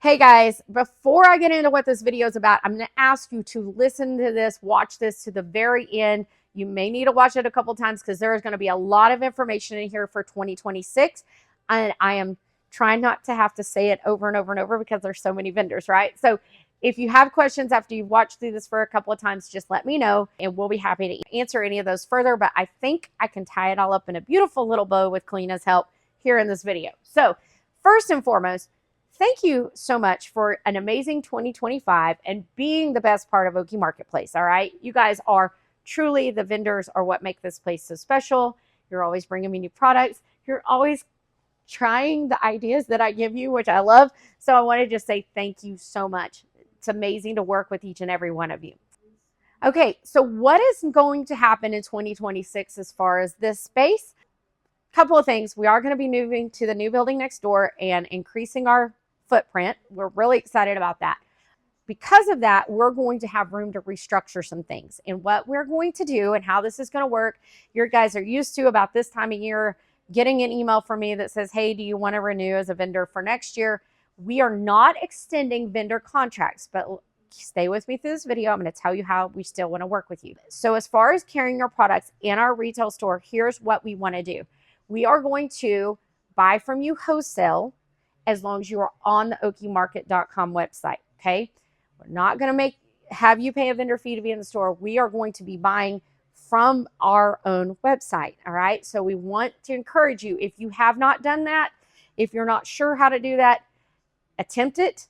Hey guys, before I get into what this video is about, I'm going to ask you to listen to this, watch this to the very end. You may need to watch it a couple times because there is going to be a lot of information in here for 2026. And I am trying not to have to say it over and over and over because there's so many vendors, right? So if you have questions after you've watched through this for a couple of times, just let me know and we'll be happy to answer any of those further. But I think I can tie it all up in a beautiful little bow with Kalina's help here in this video. So first and foremost, thank you so much for an amazing 2025 and being the best part of Oki Marketplace. All right. You guys are truly the vendors are what make this place so special. You're always bringing me new products. You're always trying the ideas that I give you, which I love. So I want to just say thank you so much. It's amazing to work with each and every one of you. Okay. So what is going to happen in 2026 as far as this space? Couple of things. We are going to be moving to the new building next door and increasing our footprint. We're really excited about that. Because of that, we're going to have room to restructure some things. And what we're going to do and how this is going to work, you guys are used to about this time of year getting an email from me that says, hey, do you want to renew as a vendor for next year? We are not extending vendor contracts, but stay with me through this video. I'm going to tell you how we still want to work with you. So as far as carrying your products in our retail store, here's what we want to do. We are going to buy from you wholesale as long as you are on the okimarket.com website, okay? We're not going to have you pay a vendor fee to be in the store. We are going to be buying from our own website, all right? So we want to encourage you, if you have not done that, if you're not sure how to do that, attempt it,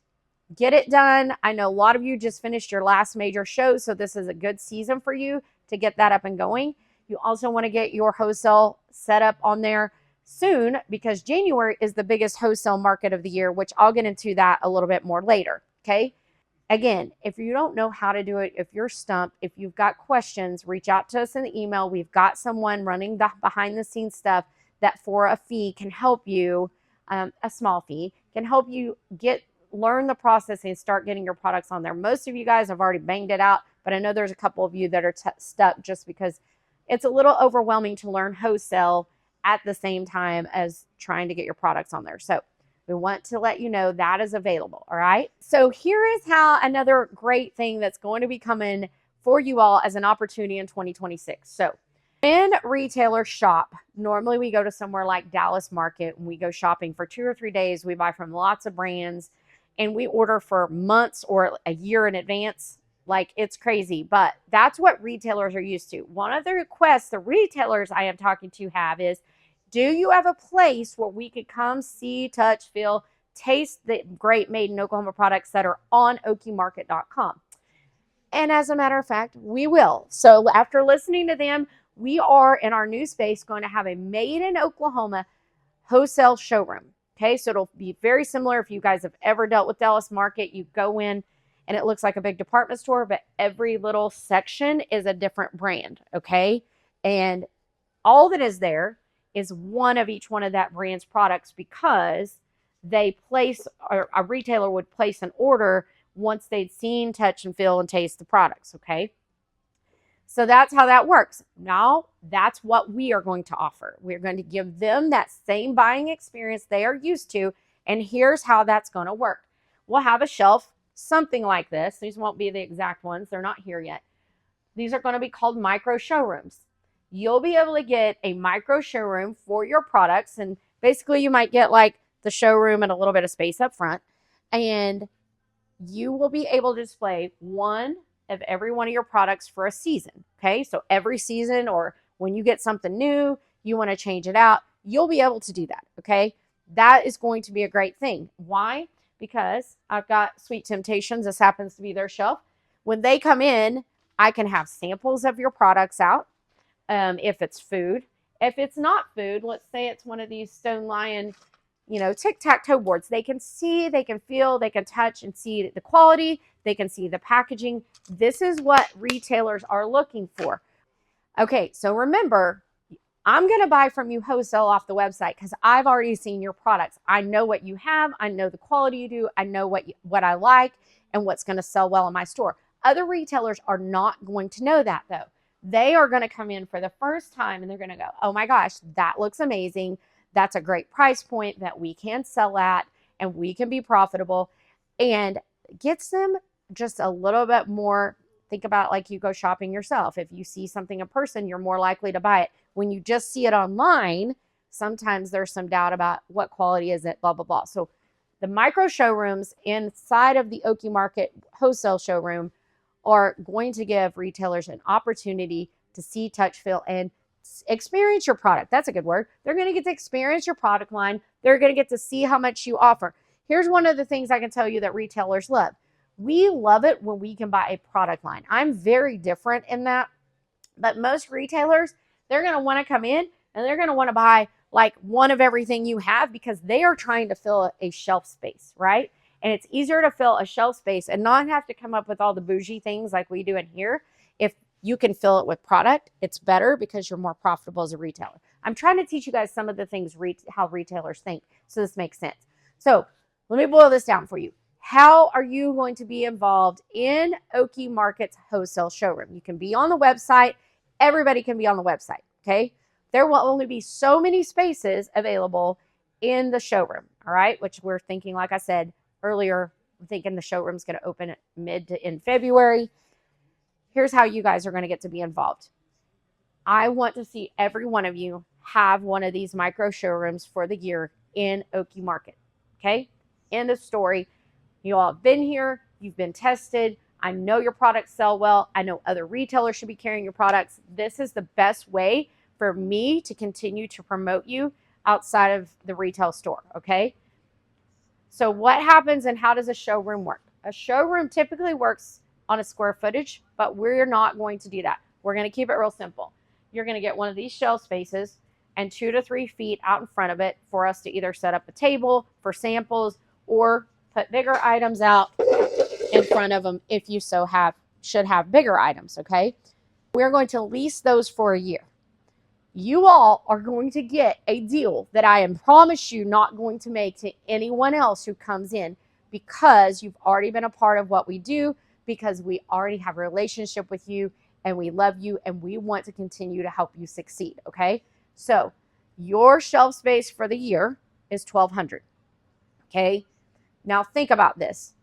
get it done. I know a lot of you just finished your last major show, so this is a good season for you to get that up and going. You also want to get your wholesale set up on there soon because January is the biggest wholesale market of the year, which I'll get into that a little bit more later, okay? Again, if you don't know how to do it, if you're stumped, if you've got questions, reach out to us in the email. We've got someone running the behind the scenes stuff that for a fee can help you, a small fee, can help you learn the process and start getting your products on there. Most of you guys have already banged it out, but I know there's a couple of you that are stuck just because it's a little overwhelming to learn wholesale at the same time as trying to get your products on there. So we want to let you know that is available. All right. So here is how another great thing that's going to be coming for you all as an opportunity in 2026. So when retailers shop, normally we go to somewhere like Dallas Market and we go shopping for 2 or 3 days. We buy from lots of brands and we order for months or a year in advance. Like it's crazy, but that's what retailers are used to. One of the requests the retailers I am talking to have is, do you have a place where we could come see, touch, feel, taste the great made in Oklahoma products that are on okimarket.com? And as a matter of fact, we will. So after listening to them, we are in our new space going to have a made in Oklahoma wholesale showroom. Okay, so it'll be very similar. If you guys have ever dealt with Dallas Market, you go in and it looks like a big department store, but every little section is a different brand, okay? And all that is there is one of each one of that brand's products because they place, or a retailer would place an order once they'd seen, touch, and feel and taste the products, okay? So that's how that works. Now, that's what we are going to offer. We're going to give them that same buying experience they are used to, and here's how that's going to work. We'll have a shelf, something like this. These won't be the exact ones. They're not here yet. These are going to be called micro showrooms. You'll be able to get a micro showroom for your products. And basically you might get like the showroom and a little bit of space up front. And you will be able to display one of every one of your products for a season. Okay. So every season or when you get something new, you want to change it out, you'll be able to do that. Okay. That is going to be a great thing. Why? Because I've got Sweet Temptations. This happens to be their shelf. When they come in, I can have samples of your products out. If it's food, if it's not food, let's say it's one of these Stone Lion, tic-tac-toe boards. They can see, they can feel, they can touch and see the quality. They can see the packaging. This is what retailers are looking for. Okay, so remember, I'm going to buy from you wholesale off the website because I've already seen your products. I know what you have. I know the quality you do. I know what I like and what's going to sell well in my store. Other retailers are not going to know that though. They are going to come in for the first time and they're going to go, oh my gosh, that looks amazing. That's a great price point that we can sell at and we can be profitable. and gets them just a little bit more. Think about like you go shopping yourself. If you see something in person, you're more likely to buy it. When you just see it online, sometimes there's some doubt about what quality is it, blah, blah, blah. So the micro showrooms inside of the Okie Market wholesale showroom are going to give retailers an opportunity to see, touch, feel, and experience your product. That's a good word. They're going to get to experience your product line. They're going to get to see how much you offer. Here's one of the things I can tell you that retailers love. We love it when we can buy a product line. I'm very different in that, but most retailers, they're going to want to come in and they're going to want to buy like one of everything you have because they are trying to fill a shelf space, right? And it's easier to fill a shelf space and not have to come up with all the bougie things like we do in here. If you can fill it with product, it's better because you're more profitable as a retailer. I'm trying to teach you guys some of the things how retailers think, so this makes sense. So let me boil this down for you. How are you going to be involved in Okie Market's wholesale showroom? You can be on the website. Everybody can be on the website, okay? There will only be so many spaces available in the showroom, all right? Which we're thinking, like I said earlier, I'm thinking the showroom's going to open mid to in February. Here's how you guys are going to get to be involved. I want to see every one of you have one of these micro showrooms for the year in Okie Market, okay? End of story. You all have been here. You've been tested. I know your products sell well. I know other retailers should be carrying your products. This is the best way for me to continue to promote you outside of the retail store, okay? So what happens and how does a showroom work? A showroom typically works on a square footage, but we're not going to do that. We're going to keep it real simple. You're going to get one of these shelf spaces and 2 to 3 feet out in front of it for us to either set up a table for samples or put bigger items out in front of them if you should have bigger items, okay? We're going to lease those for a year. You all are going to get a deal that I promise you not going to make to anyone else who comes in because you've already been a part of what we do, because we already have a relationship with you and we love you and we want to continue to help you succeed, okay? So your shelf space for the year is $1,200, okay? Now think about this.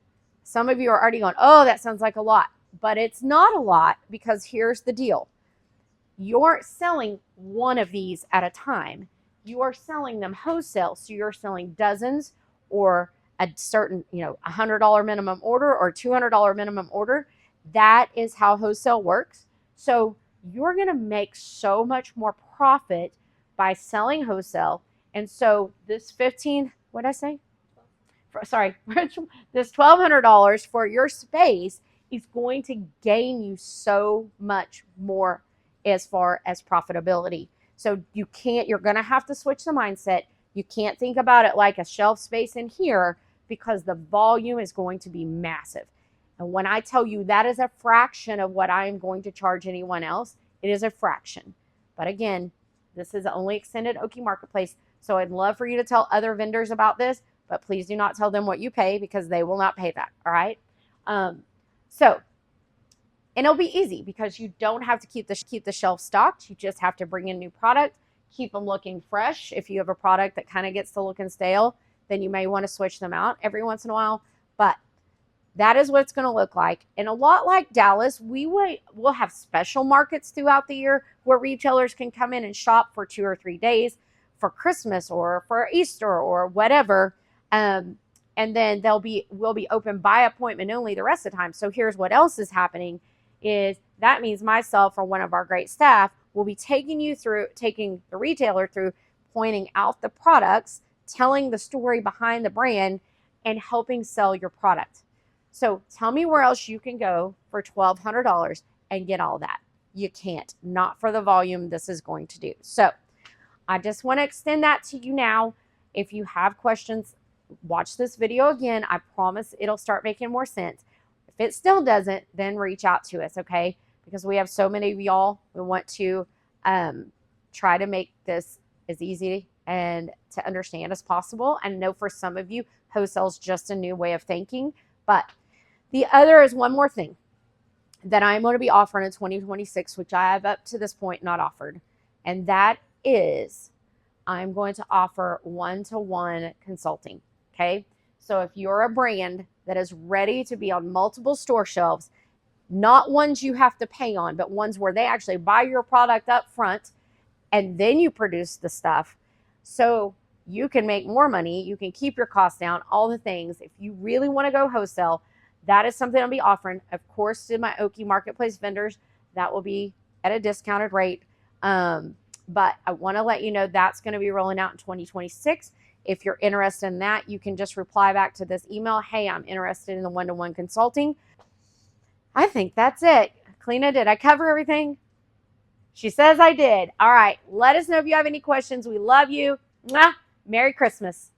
Some of you are already going, oh, that sounds like a lot, but it's not a lot because here's the deal. You're selling one of these at a time. You are selling them wholesale. So you're selling dozens or a certain, $100 minimum order or $200 minimum order. That is how wholesale works. So you're going to make so much more profit by selling wholesale. And so this this $1,200 for your space is going to gain you so much more as far as profitability. So you're going to have to switch the mindset. You can't think about it like a shelf space in here because the volume is going to be massive. And when I tell you that is a fraction of what I am going to charge anyone else, it is a fraction. But again, this is only extended Okie Marketplace. So I'd love for you to tell other vendors about this, but please do not tell them what you pay because they will not pay that. All right. And it'll be easy because you don't have to keep the shelf stocked. You just have to bring in new product, keep them looking fresh. If you have a product that kind of gets to looking stale, then you may want to switch them out every once in a while. But that is what it's going to look like. And a lot like Dallas, we'll have special markets throughout the year where retailers can come in and shop for 2 or 3 days for Christmas or for Easter or whatever. And then we'll be open by appointment only the rest of the time. So here's what else is happening is that means myself or one of our great staff will be taking the retailer through, pointing out the products, telling the story behind the brand, and helping sell your product. So tell me where else you can go for $1,200 and get all that. You can't, not for the volume this is going to do. So I just want to extend that to you now. If you have questions, watch this video again. I promise it'll start making more sense. If it still doesn't, then reach out to us, okay? Because we have so many of y'all. We want to try to make this as easy and to understand as possible. I know for some of you, wholesale is just a new way of thinking. But the other is one more thing that I'm going to be offering in 2026, which I have up to this point not offered. And that is I'm going to offer one-to-one consulting, okay? So if you're a brand that is ready to be on multiple store shelves, not ones you have to pay on, but ones where they actually buy your product up front and then you produce the stuff, so you can make more money, you can keep your costs down, all the things. If you really want to go wholesale, that is something I'll be offering. Of course, to my Oki Marketplace vendors, that will be at a discounted rate. But I want to let you know that's going to be rolling out in 2026. If you're interested in that, you can just reply back to this email. Hey, I'm interested in the one-to-one consulting. I think that's it. Kalina, did I cover everything? She says I did. All right. Let us know if you have any questions. We love you. Mwah. Merry Christmas.